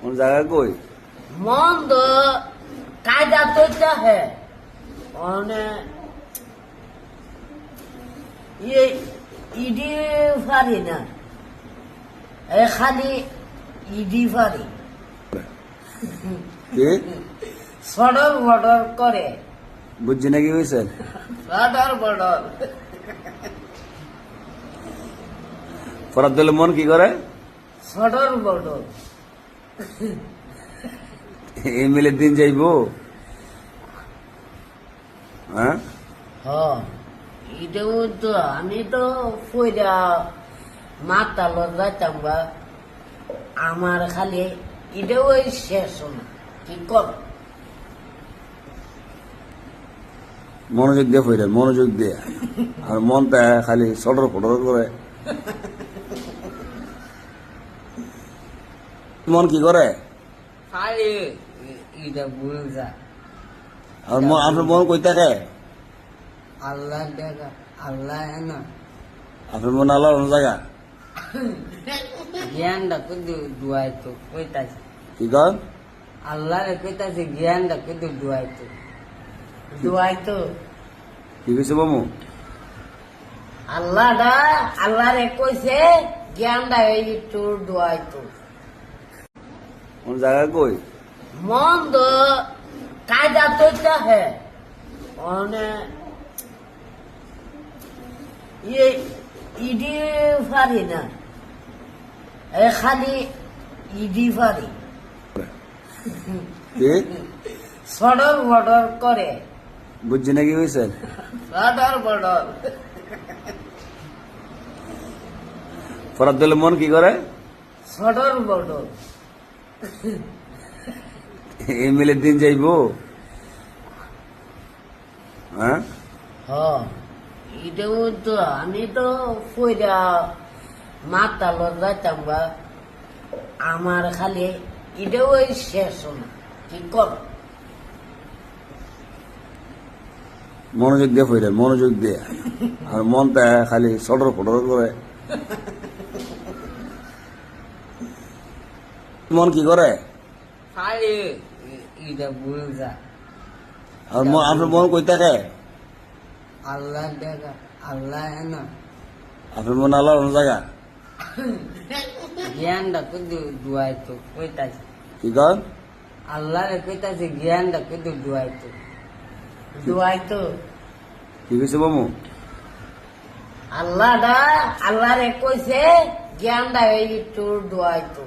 কোন জায়গা কই মন তো কায়দা তো চাহে মানে ইডি পারি না খালি ইডি পারি কি সডর বডর করে বুঝছি নাকি হয়েছে সডর বডর ফরাদ দিলে মন কি করে সডর বডর এই মিলে দিন যাইবো হ্যাঁ এটাও তো আমি তো ফইরা মাতাল যাইতাম বা আমার খালি এটাও ওই শেষ না কি কর মনোযোগ দিয়ে ফিরে মনোযোগ দিয়ে আর মনটা খালি সটর ফটর করে মন কি করে খালি এটা বুঝা আর আপনার মন কই থাকে আল্লাহ দেখা আল্লাহ না আপনার মন আল্লাহ অন্য জায়গা জ্ঞানটা কিন্তু দুয়াইতো কইতাছে কি কর আল্লাহ কইতাছে জ্ঞানটা কিন্তু দুয়াইতো কি কইছে বামু আল্লাহ রে কইছে জ্ঞানটা এই তোর দুয়াইতো কোন জায়গা কই মন তো কায়দা তো চাহে মানে ইডি পারি না খালি ইডি পারি কি সডর বডর করে বুঝছি নাকি হয়েছে সডর বডর ফরাদ দিলে মন কি করে সডর বডর এই মিলে দিন যাইবো হ্যাঁ এটাও তো আমি তো ফইরা মাতাল যাইতাম বা আমার খালি এটাও ওই শেষ না কি কর মনোযোগ দিয়ে ফিরে মনোযোগ দিয়ে আর মনটা খালি সটর ফটর করে মন কি করে খালি এটা বুঝা আর আপনার মন কই থাকে আল্লাহ দেখা আল্লাহ না আপনার মন আল্লাহ অন্য জায়গা জ্ঞানটা কিন্তু দুয়াইতো কইতাছে কি কর আল্লাহ কইতাছে জ্ঞানটা কিন্তু দুয়াইতো কি কইছে বামু আল্লাহ রে কইছে জ্ঞানটা এই তোর দুয়াইতো